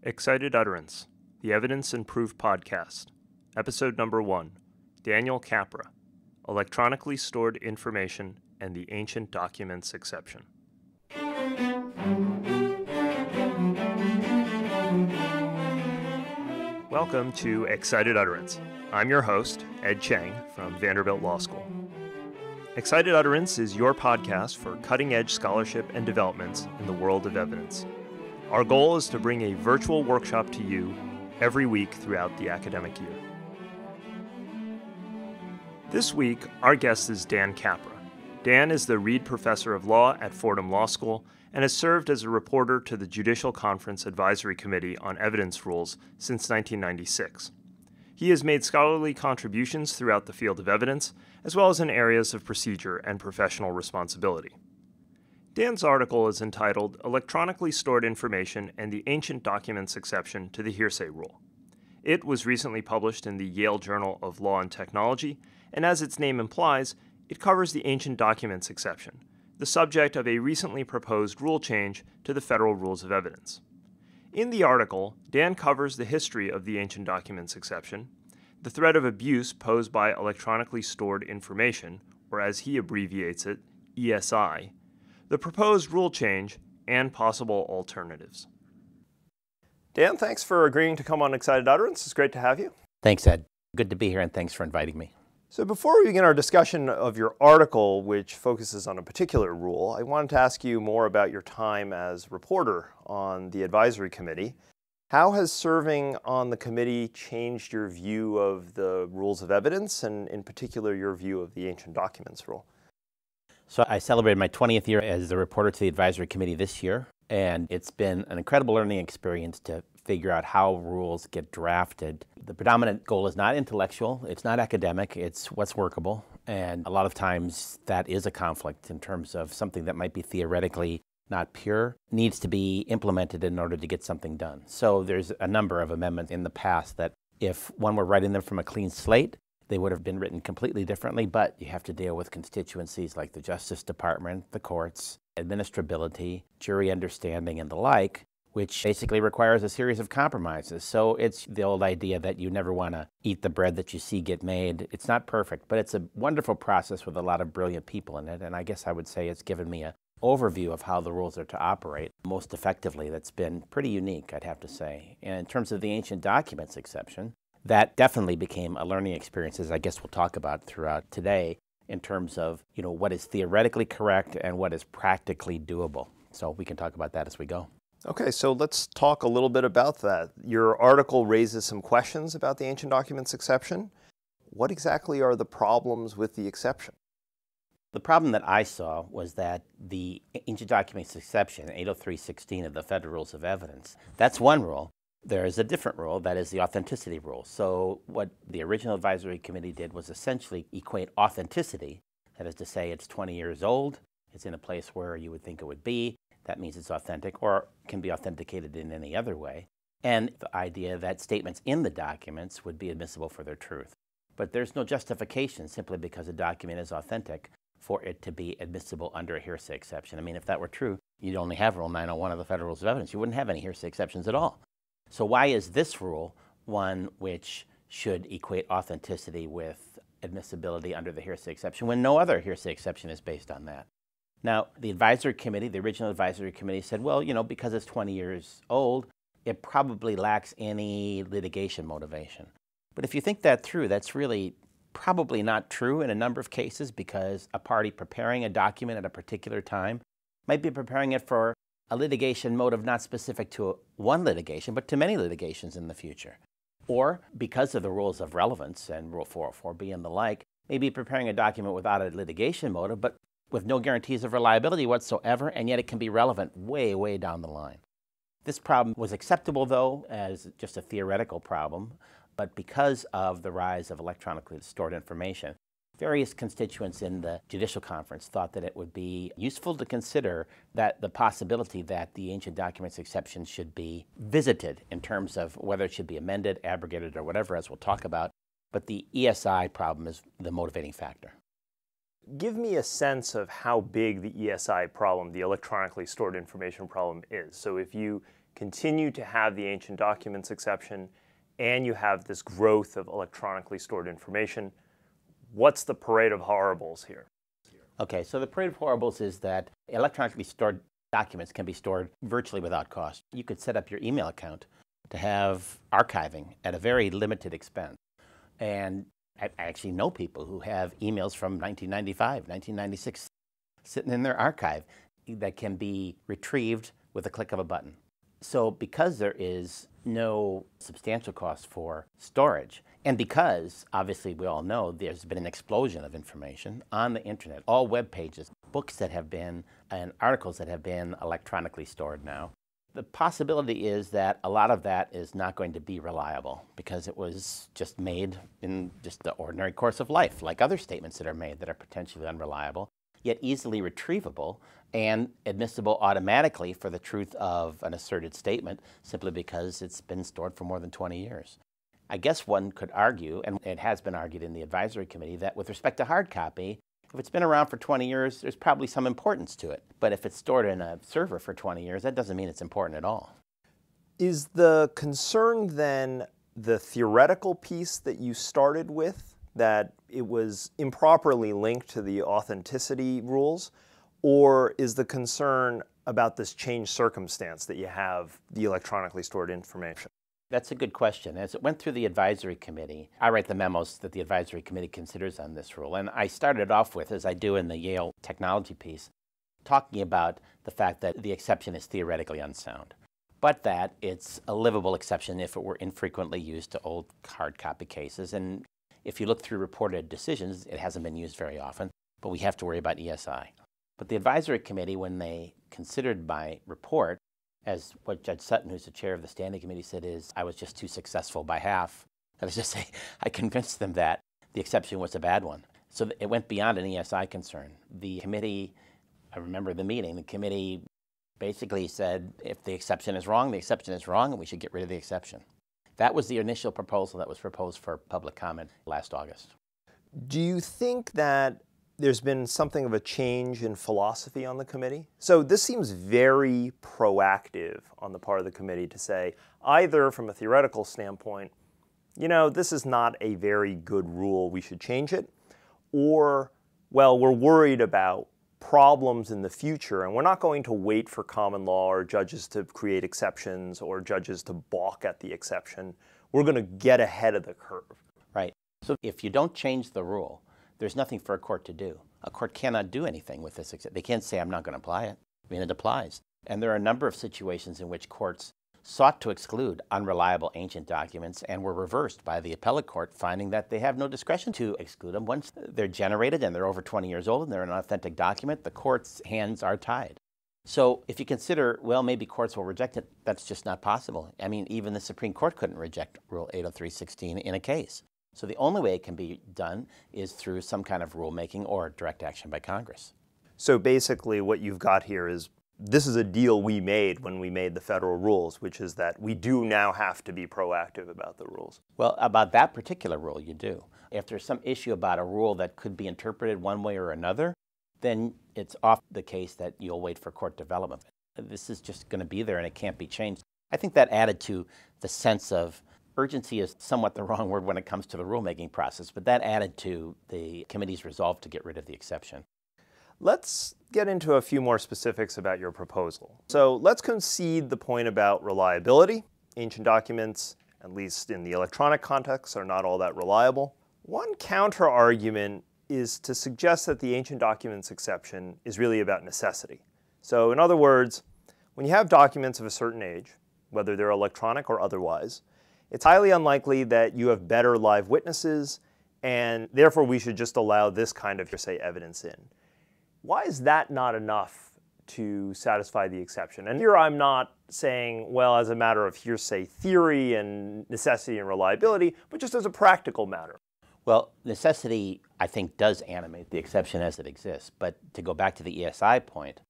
Excited Utterance, the Evidence and Proof Podcast, Episode Number 1, Daniel Capra, Electronically Stored Information and the Ancient Documents Exception. Welcome to Excited Utterance. I'm your host, Ed Cheng from Vanderbilt Law School. Excited Utterance is your podcast for cutting-edge scholarship and developments in the world of evidence. Our goal is to bring a virtual workshop to you every week throughout the academic year. This week, our guest is Dan Capra. Dan is the Reed Professor of Law at Fordham Law School and has served as a reporter to the Judicial Conference Advisory Committee on Evidence Rules since 1996. He has made scholarly contributions throughout the field of evidence, as well as in areas of procedure and professional responsibility. Dan's article is entitled Electronically Stored Information and the Ancient Documents Exception to the Hearsay Rule. It was recently published in the Yale Journal of Law and Technology, and as its name implies, it covers the Ancient Documents Exception, the subject of a recently proposed rule change to the Federal Rules of Evidence. In the article, Dan covers the history of the Ancient Documents Exception, the threat of abuse posed by electronically stored information, or as he abbreviates it, ESI, the proposed rule change, and possible alternatives. Dan, thanks for agreeing to come on Excited Utterance. It's great to have you. Thanks, Ed. Good to be here, and thanks for inviting me. So before we begin our discussion of your article, which focuses on a particular rule, I wanted to ask you more about your time as reporter on the advisory committee. How has serving on the committee changed your view of the rules of evidence, and in particular your view of the ancient documents rule? So I celebrated my 20th year as the reporter to the advisory committee this year, and it's been an incredible learning experience to figure out how rules get drafted. The predominant goal is not intellectual, it's not academic, it's what's workable, and a lot of times that is a conflict in terms of something that might be theoretically not pure, needs to be implemented in order to get something done. So there's a number of amendments in the past that if one were writing them from a clean slate, they would have been written completely differently, but you have to deal with constituencies like the Justice Department, the courts, administrability, jury understanding, and the like, which basically requires a series of compromises. So it's the old idea that you never want to eat the bread that you see get made. It's not perfect, but it's a wonderful process with a lot of brilliant people in it, and I guess I would say it's given me an overview of how the rules are to operate most effectively. That's been pretty unique, I'd have to say. And in terms of the ancient documents exception, that definitely became a learning experience, as I guess we'll talk about throughout today, in terms of, what is theoretically correct and what is practically doable. So we can talk about that as we go. Okay, so let's talk a little bit about that. Your article raises some questions about the ancient documents exception. What exactly are the problems with the exception? The problem that I saw was that the ancient documents exception, 803.16 of the Federal Rules of Evidence, that's one rule. There is a different rule, that is the authenticity rule. So what the original advisory committee did was essentially equate authenticity, that is to say it's 20 years old, it's in a place where you would think it would be, that means it's authentic, or can be authenticated in any other way, and the idea that statements in the documents would be admissible for their truth. But there's no justification simply because a document is authentic for it to be admissible under a hearsay exception. I mean, if that were true, you'd only have Rule 901 of the Federal Rules of Evidence. You wouldn't have any hearsay exceptions at all. So why is this rule one which should equate authenticity with admissibility under the hearsay exception when no other hearsay exception is based on that? Now, the advisory committee, the original advisory committee said, well, because it's 20 years old, it probably lacks any litigation motivation. But if you think that through, that's really probably not true in a number of cases, because a party preparing a document at a particular time might be preparing it for a litigation motive not specific to one litigation, but to many litigations in the future. Or, because of the rules of relevance and Rule 404B and the like, maybe preparing a document without a litigation motive, but with no guarantees of reliability whatsoever, and yet it can be relevant way, way down the line. This problem was acceptable, though, as just a theoretical problem, but because of the rise of electronically stored information, various constituents in the Judicial Conference thought that it would be useful to consider that the possibility that the ancient documents exception should be visited in terms of whether it should be amended, abrogated, or whatever, as we'll talk about. But the ESI problem is the motivating factor. Give me a sense of how big the ESI problem, the electronically stored information problem, is. So if you continue to have the ancient documents exception, and you have this growth of electronically stored information. What's the parade of horribles here? Okay, so the parade of horribles is that electronically stored documents can be stored virtually without cost. You could set up your email account to have archiving at a very limited expense. And I actually know people who have emails from 1995, 1996 sitting in their archive that can be retrieved with a click of a button. So because there is no substantial cost for storage, and because, obviously, we all know there's been an explosion of information on the internet, all web pages, books that have been, and articles that have been electronically stored now, the possibility is that a lot of that is not going to be reliable because it was just made in just the ordinary course of life, like other statements that are made that are potentially unreliable, yet easily retrievable and admissible automatically for the truth of an asserted statement simply because it's been stored for more than 20 years. I guess one could argue, and it has been argued in the advisory committee, that with respect to hard copy, if it's been around for 20 years, there's probably some importance to it. But if it's stored in a server for 20 years, that doesn't mean it's important at all. Is the concern then the theoretical piece that you started with, that it was improperly linked to the authenticity rules, or is the concern about this changed circumstance that you have the electronically stored information? That's a good question. As it went through the advisory committee, I write the memos that the advisory committee considers on this rule. And I started off with, as I do in the Yale technology piece, talking about the fact that the exception is theoretically unsound, but that it's a livable exception if it were infrequently used to old hard copy cases. And if you look through reported decisions, it hasn't been used very often, but we have to worry about ESI. But the advisory committee, when they considered my report, as what Judge Sutton, who's the chair of the standing committee, said is, I was just too successful by half. That is to say, I convinced them that the exception was a bad one. So it went beyond an ESI concern. The committee, I remember the meeting, the committee basically said, if the exception is wrong, the exception is wrong, and we should get rid of the exception. That was the initial proposal that was proposed for public comment last August. Do you think that there's been something of a change in philosophy on the committee? So this seems very proactive on the part of the committee to say, either from a theoretical standpoint, you know, this is not a very good rule, we should change it, or, well, we're worried about problems in the future and we're not going to wait for common law or judges to create exceptions or judges to balk at the exception. We're going to get ahead of the curve. Right. So if you don't change the rule, there's nothing for a court to do. A court cannot do anything with this. They can't say, I'm not going to apply it. I mean, it applies. And there are a number of situations in which courts sought to exclude unreliable ancient documents and were reversed by the appellate court, finding that they have no discretion to exclude them. Once they're generated and they're over 20 years old and they're an authentic document, the court's hands are tied. So if you consider, well, maybe courts will reject it, that's just not possible. I mean, even the Supreme Court couldn't reject Rule 803.16 in a case. So the only way it can be done is through some kind of rulemaking or direct action by Congress. So basically what you've got here is, this is a deal we made when we made the federal rules, which is that we do now have to be proactive about the rules. Well, about that particular rule, you do. If there's some issue about a rule that could be interpreted one way or another, then it's off the case that you'll wait for court development. This is just going to be there and it can't be changed. I think that added to the sense of urgency is somewhat the wrong word when it comes to the rulemaking process, but that added to the committee's resolve to get rid of the exception. Let's get into a few more specifics about your proposal. So let's concede the point about reliability. Ancient documents, at least in the electronic context, are not all that reliable. One counter-argument is to suggest that the ancient documents exception is really about necessity. So in other words, when you have documents of a certain age, whether they're electronic or otherwise, it's highly unlikely that you have better live witnesses, and therefore we should just allow this kind of hearsay evidence in. Why is that not enough to satisfy the exception? And here I'm not saying, well, as a matter of hearsay theory and necessity and reliability, but just as a practical matter. Well, necessity, I think, does animate the exception as it exists. But to go back to the ESI point,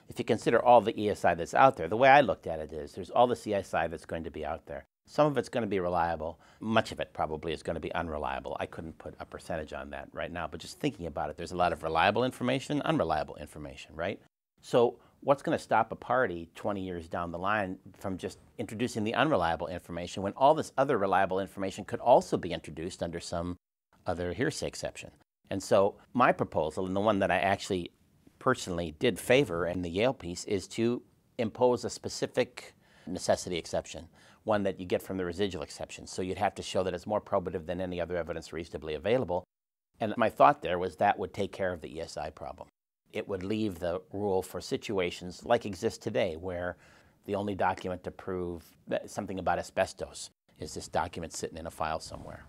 if you consider all the ESI that's out there, the way I looked at it is there's all the ESI that's going to be out there. Some of it's going to be reliable. Much of it probably is going to be unreliable. I couldn't put a percentage on that right now, but just thinking about it, there's a lot of reliable information, unreliable information, right? So what's going to stop a party 20 years down the line from just introducing the unreliable information when all this other reliable information could also be introduced under some other hearsay exception? And so my proposal, and the one that I actually personally did favor in the Yale piece, is to impose a specific necessity exception, one that you get from the residual exception. So you'd have to show that it's more probative than any other evidence reasonably available. And my thought there was that would take care of the ESI problem. It would leave the rule for situations like exist today, where the only document to prove something about asbestos is this document sitting in a file somewhere.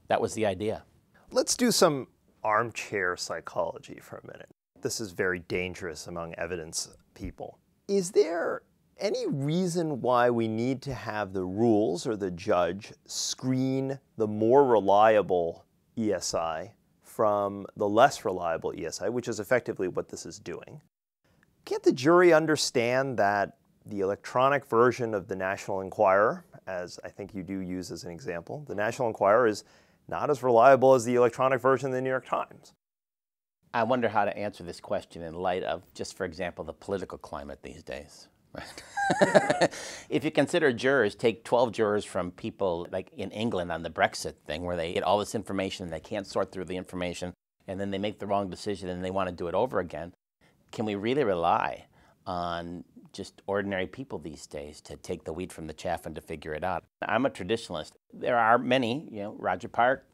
That was the idea. Let's do some armchair psychology for a minute. This is very dangerous among evidence people. Is there any reason why we need to have the rules or the judge screen the more reliable ESI from the less reliable ESI, which is effectively what this is doing? Can't the jury understand that the electronic version of the National Enquirer, as I think you do use as an example, the National Enquirer is not as reliable as the electronic version of the New York Times? I wonder how to answer this question in light of, just for example, the political climate these days. Right? If you consider jurors, take 12 jurors from people like in England on the Brexit thing, where they get all this information and they can't sort through the information, and then they make the wrong decision and they want to do it over again. Can we really rely on just ordinary people these days to take the wheat from the chaff and to figure it out? I'm a traditionalist. There are many, Roger Park,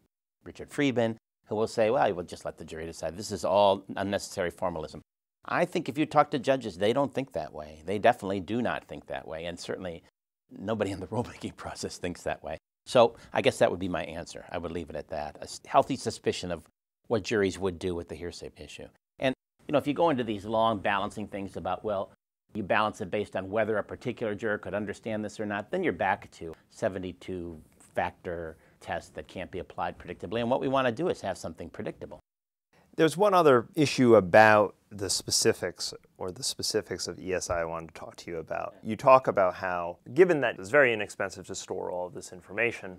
Richard Friedman, who will say, well, we'll just let the jury decide. This is all unnecessary formalism. I think if you talk to judges, they don't think that way. They definitely do not think that way, and certainly nobody in the rulemaking process thinks that way. So I guess that would be my answer. I would leave it at that. A healthy suspicion of what juries would do with the hearsay issue. And if you go into these long balancing things about, well, you balance it based on whether a particular juror could understand this or not, then you're back to 72-factor test that can't be applied predictably. And what we want to do is have something predictable. There's one other issue about the specifics of ESI I wanted to talk to you about. You talk about how, given that it's very inexpensive to store all of this information,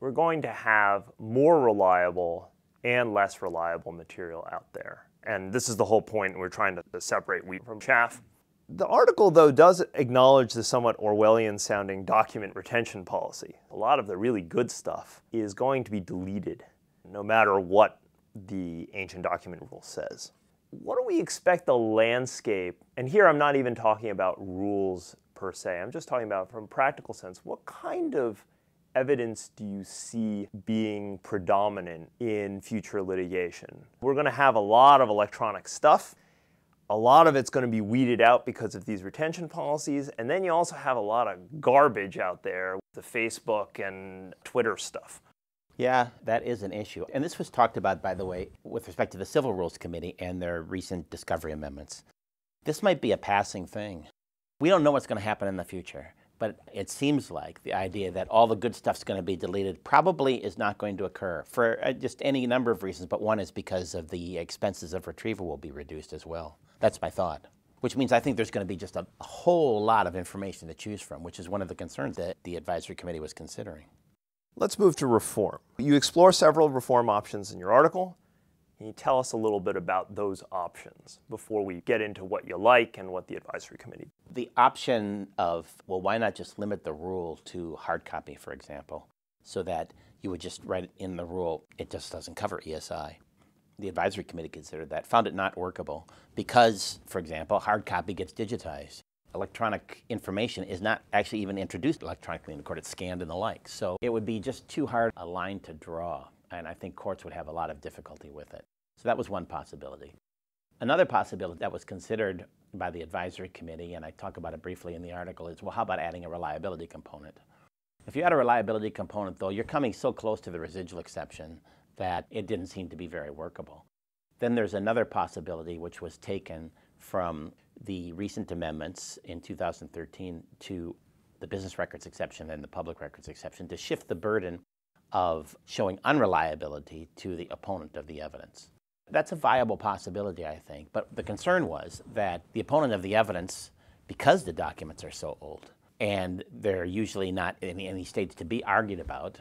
we're going to have more reliable and less reliable material out there. And this is the whole point. We're trying to separate wheat from chaff. The article, though, does acknowledge the somewhat Orwellian-sounding document retention policy. A lot of the really good stuff is going to be deleted, no matter what the ancient document rule says. What do we expect the landscape, and here I'm not even talking about rules per se, I'm just talking about from a practical sense, what kind of evidence do you see being predominant in future litigation? We're going to have a lot of electronic stuff. A lot of it's going to be weeded out because of these retention policies, and then you also have a lot of garbage out there, the Facebook and Twitter stuff. Yeah, that is an issue. And this was talked about, by the way, with respect to the Civil Rules Committee and their recent discovery amendments. This might be a passing thing. We don't know what's going to happen in the future, but it seems like the idea that all the good stuff's going to be deleted probably is not going to occur for just any number of reasons, but one is because of the expenses of retrieval will be reduced as well. That's my thought. Which means I think there's going to be just a whole lot of information to choose from, which is one of the concerns that the advisory committee was considering. Let's move to reform. You explore several reform options in your article. Can you tell us a little bit about those options before we get into what you like and what the advisory committee? The option of, well, why not just limit the rule to hard copy, for example, so that you would just write it in the rule, it just doesn't cover ESI. The advisory committee considered that, found it not workable because, for example, hard copy gets digitized. Electronic information is not actually even introduced electronically in the court. It's scanned and the like. So it would be just too hard a line to draw, and I think courts would have a lot of difficulty with it. So that was one possibility. Another possibility that was considered by the advisory committee, and I talk about it briefly in the article, is, well, how about adding a reliability component? If you add a reliability component, though, you're coming so close to the residual exception that it didn't seem to be very workable. Then there's another possibility which was taken from the recent amendments in 2013 to the business records exception and the public records exception to shift the burden of showing unreliability to the opponent of the evidence. That's a viable possibility, I think, but the concern was that the opponent of the evidence, because the documents are so old and they're usually not in any stage to be argued about,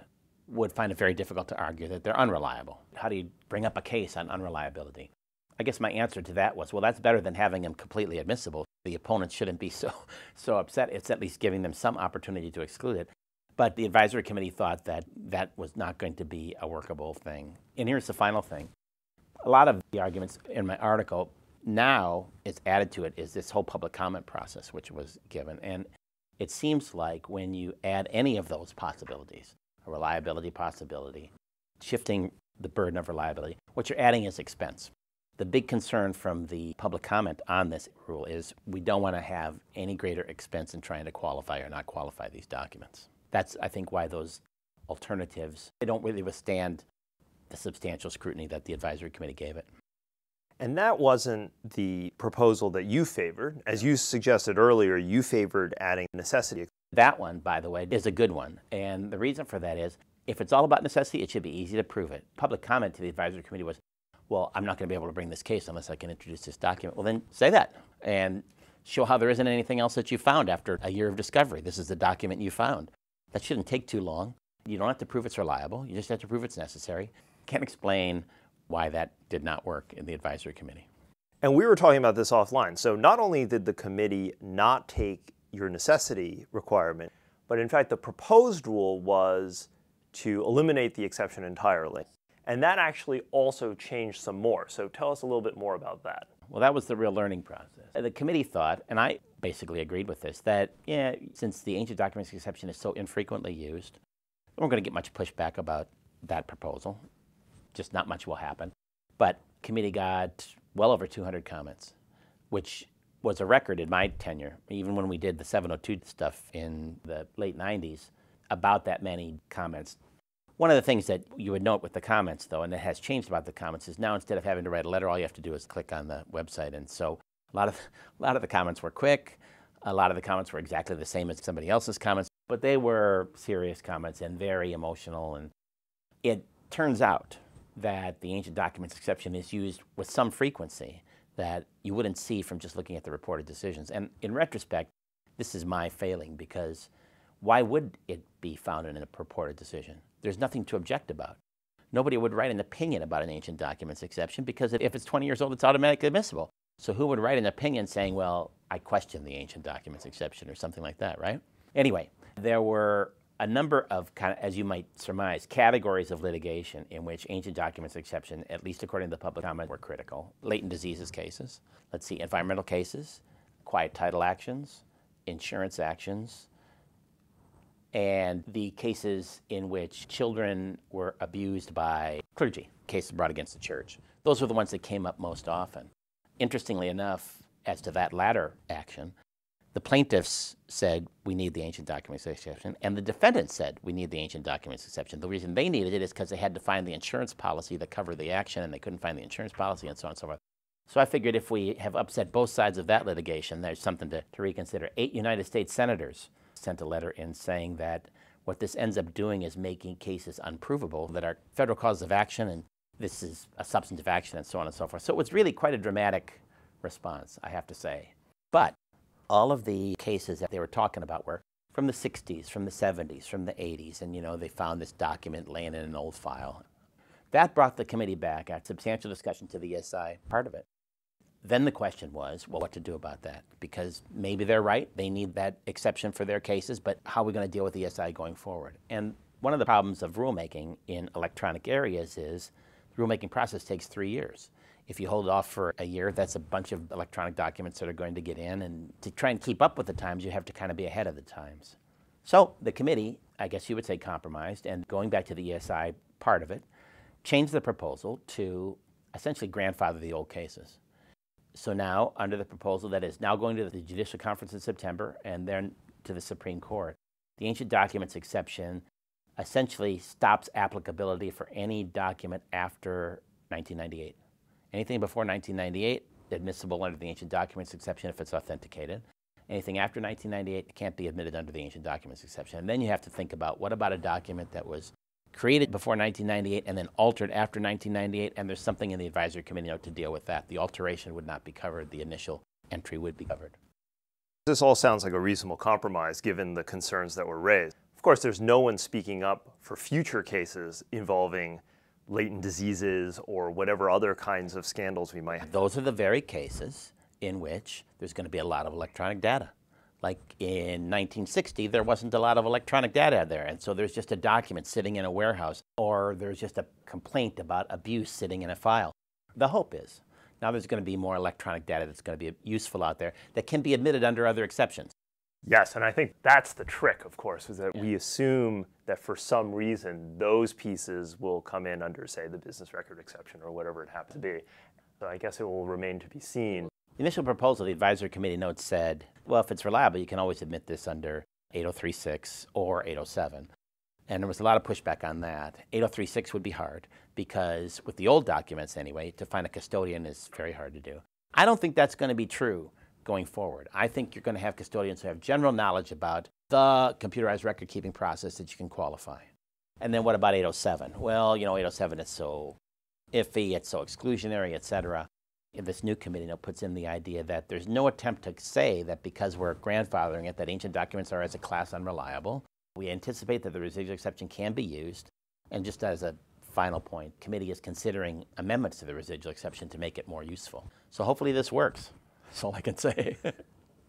would find it very difficult to argue that they're unreliable. How do you bring up a case on unreliability? I guess my answer to that was, well, that's better than having them completely admissible. The opponents shouldn't be so upset. It's at least giving them some opportunity to exclude it. But the advisory committee thought that that was not going to be a workable thing. And here's the final thing. A lot of the arguments in my article now is added to it is this whole public comment process, which was given. And it seems like when you add any of those possibilities, a reliability possibility, shifting the burden of reliability, what you're adding is expense. The big concern from the public comment on this rule is we don't want to have any greater expense in trying to qualify or not qualify these documents. That's, I think, why those alternatives, they don't really withstand the substantial scrutiny that the advisory committee gave it. And that wasn't the proposal that you favored. As you suggested earlier, you favored adding necessity. That one, by the way, is a good one. And the reason for that is, if it's all about necessity, it should be easy to prove it. Public comment to the advisory committee was, well, I'm not going to be able to bring this case unless I can introduce this document. Well, then say that and show how there isn't anything else that you found after a year of discovery. This is the document you found. That shouldn't take too long. You don't have to prove it's reliable. You just have to prove it's necessary. Can't explain why that did not work in the advisory committee. And we were talking about this offline. So not only did the committee not take your necessity requirement, but in fact the proposed rule was to eliminate the exception entirely. And that actually also changed some more. So tell us a little bit more about that. Well, that was the real learning process. The committee thought, and I basically agreed with this, that since the ancient documents exception is so infrequently used, we weren't going to get much pushback about that proposal. Just not much will happen. But committee got well over 200 comments, which was a record in my tenure. Even when we did the 702 stuff in the late 90s, about that many comments. One of the things that you would note with the comments, though, and that has changed about the comments, is now instead of having to write a letter, all you have to do is click on the website. And so a lot of the comments were quick. A lot of the comments were exactly the same as somebody else's comments, but they were serious comments and very emotional. And it turns out that the ancient documents exception is used with some frequency that you wouldn't see from just looking at the reported decisions. And in retrospect, this is my failing, because why would it be found in a purported decision? There's nothing to object about. Nobody would write an opinion about an ancient documents exception, because if it's 20 years old, it's automatically admissible. So who would write an opinion saying, well, I question the ancient documents exception or something like that, right? Anyway, there were a number of, kind of, as you might surmise, categories of litigation in which ancient documents exception, at least according to the public comment, were critical. Latent diseases cases, let's see, environmental cases, quiet title actions, insurance actions, and the cases in which children were abused by clergy, cases brought against the church. Those were the ones that came up most often. Interestingly enough, as to that latter action, the plaintiffs said, we need the ancient documents exception, and the defendants said, we need the ancient documents exception. The reason they needed it is because they had to find the insurance policy that covered the action, and they couldn't find the insurance policy, and so on and so forth. So I figured if we have upset both sides of that litigation, there's something to reconsider. 8 United States senators sent a letter in saying that what this ends up doing is making cases unprovable that are federal causes of action, and this is a substantive action, and so on and so forth. So it was really quite a dramatic response, I have to say. But all of the cases that they were talking about were from the 60s, from the 70s, from the 80s, and they found this document laying in an old file. That brought the committee back at substantial discussion to the ESI part of it. Then the question was, well, what to do about that? Because maybe they're right, they need that exception for their cases, but how are we going to deal with the ESI going forward? And one of the problems of rulemaking in electronic areas is the rulemaking process takes 3 years. If you hold off for a year, that's a bunch of electronic documents that are going to get in, and to try and keep up with the times, you have to kind of be ahead of the times. So the committee, I guess you would say, compromised, and going back to the ESI part of it, changed the proposal to essentially grandfather the old cases. So now, under the proposal that is now going to the Judicial Conference in September and then to the Supreme Court, the ancient documents exception essentially stops applicability for any document after 1998. Anything before 1998, admissible under the ancient documents exception if it's authenticated. Anything after 1998 can't be admitted under the ancient documents exception. And then you have to think about, what about a document that was created before 1998 and then altered after 1998, and there's something in the advisory committee note to deal with that. The alteration would not be covered. The initial entry would be covered. This all sounds like a reasonable compromise given the concerns that were raised. Of course, there's no one speaking up for future cases involving latent diseases or whatever other kinds of scandals we might have. Those are the very cases in which there's going to be a lot of electronic data. Like in 1960, there wasn't a lot of electronic data there, and so there's just a document sitting in a warehouse, or there's just a complaint about abuse sitting in a file. The hope is now there's going to be more electronic data that's going to be useful out there that can be admitted under other exceptions. Yes, and I think that's the trick, of course, is that we assume that for some reason those pieces will come in under, say, the business record exception or whatever it happens to be. So I guess it will remain to be seen. The initial proposal, the advisory committee notes said, well, if it's reliable, you can always admit this under 8036 or 807. And there was a lot of pushback on that. 8036 would be hard because with the old documents anyway, to find a custodian is very hard to do. I don't think that's going to be true going forward. I think you're going to have custodians who have general knowledge about the computerized record-keeping process that you can qualify. And then what about 807? Well, 807 is so iffy, it's so exclusionary, et cetera. This new committee now puts in the idea that there's no attempt to say that because we're grandfathering it, that ancient documents are as a class unreliable. We anticipate that the residual exception can be used. And just as a final point, committee is considering amendments to the residual exception to make it more useful. So hopefully this works. That's all I can say.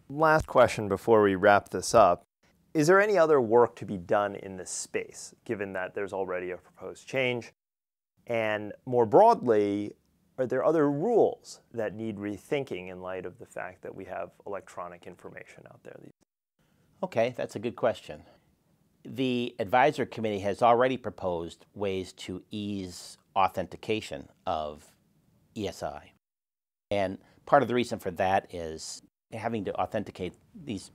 Last question before we wrap this up. Is there any other work to be done in this space, given that there's already a proposed change? And more broadly, are there other rules that need rethinking in light of the fact that we have electronic information out there? Okay, that's a good question. The advisory committee has already proposed ways to ease authentication of ESI. And part of the reason for that is having to authenticate these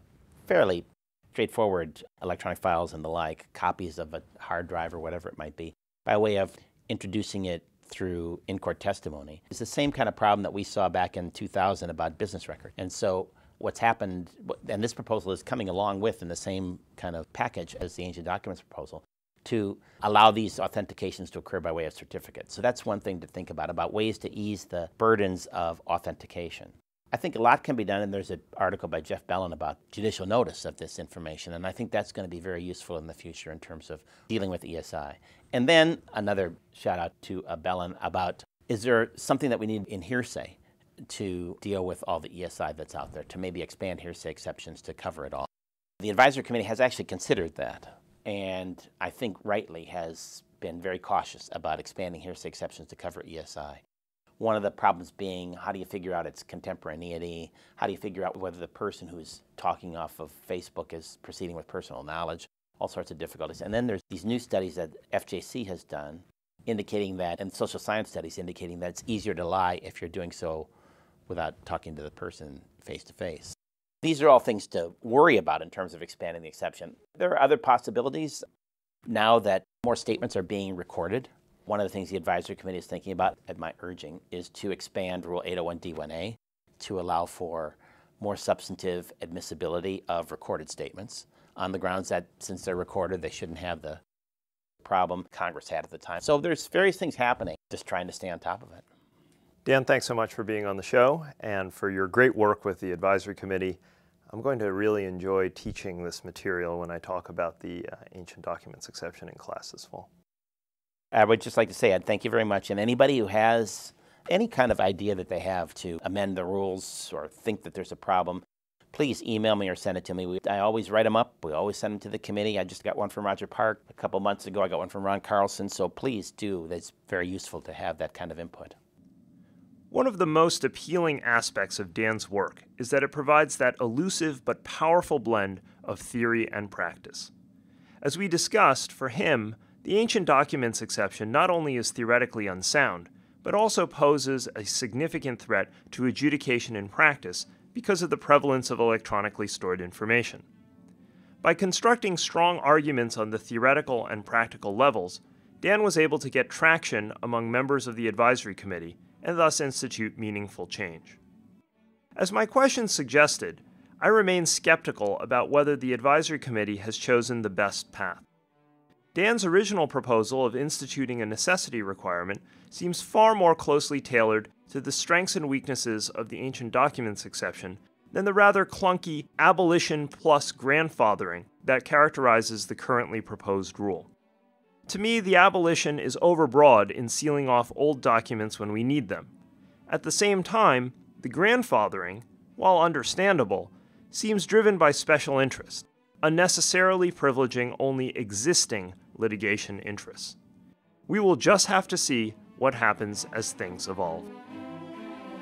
fairly straightforward electronic files and the like, copies of a hard drive or whatever it might be, by way of introducing it through in-court testimony. It's the same kind of problem that we saw back in 2000 about business record. And so what's happened, and this proposal is coming along with in the same kind of package as the ancient documents proposal, to allow these authentications to occur by way of certificate. So that's one thing to think about ways to ease the burdens of authentication. I think a lot can be done, and there's an article by Jeff Bellin about judicial notice of this information, and I think that's going to be very useful in the future in terms of dealing with ESI. And then another shout out to Bellin about, is there something that we need in hearsay to deal with all the ESI that's out there, to maybe expand hearsay exceptions to cover it all? The advisory committee has actually considered that, and I think rightly has been very cautious about expanding hearsay exceptions to cover ESI. One of the problems being, how do you figure out its contemporaneity? How do you figure out whether the person who's talking off of Facebook is proceeding with personal knowledge? All sorts of difficulties. And then there's these new studies that FJC has done indicating that, and social science studies indicating that it's easier to lie if you're doing so without talking to the person face to face. These are all things to worry about in terms of expanding the exception. There are other possibilities now that more statements are being recorded. One of the things the advisory committee is thinking about, at my urging, is to expand Rule 801D1A to allow for more substantive admissibility of recorded statements on the grounds that since they're recorded, they shouldn't have the problem Congress had at the time. So there's various things happening, just trying to stay on top of it. Dan, thanks so much for being on the show and for your great work with the advisory committee. I'm going to really enjoy teaching this material when I talk about the ancient documents exception in class this fall. I would just like to say, Ed, thank you very much. And anybody who has any kind of idea that they have to amend the rules or think that there's a problem, please email me or send it to me. I always write them up. We always send them to the committee. I just got one from Roger Park a couple months ago. I got one from Ron Carlson. So please do. It's very useful to have that kind of input. One of the most appealing aspects of Dan's work is that it provides that elusive but powerful blend of theory and practice. As we discussed, for him, the ancient documents exception not only is theoretically unsound, but also poses a significant threat to adjudication in practice because of the prevalence of electronically stored information. By constructing strong arguments on the theoretical and practical levels, Dan was able to get traction among members of the advisory committee and thus institute meaningful change. As my question suggested, I remain skeptical about whether the advisory committee has chosen the best path. Dan's original proposal of instituting a necessity requirement seems far more closely tailored to the strengths and weaknesses of the ancient documents exception than the rather clunky abolition plus grandfathering that characterizes the currently proposed rule. To me, the abolition is overbroad in sealing off old documents when we need them. At the same time, the grandfathering, while understandable, seems driven by special interest, unnecessarily privileging only existing litigation interests. We will just have to see what happens as things evolve.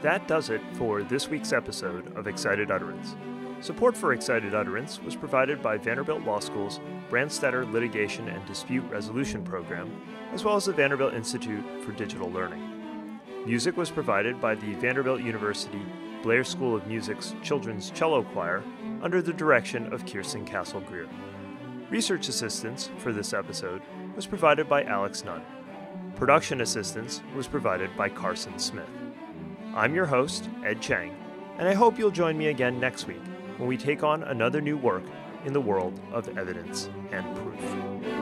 That does it for this week's episode of Excited Utterance. Support for Excited Utterance was provided by Vanderbilt Law School's Branstetter Litigation and Dispute Resolution Program, as well as the Vanderbilt Institute for Digital Learning. Music was provided by the Vanderbilt University Blair School of Music's Children's Cello Choir under the direction of Kirsten Castle-Greer. Research assistance for this episode was provided by Alex Nunn. Production assistance was provided by Carson Smith. I'm your host, Ed Chang, and I hope you'll join me again next week when we take on another new work in the world of evidence and proof.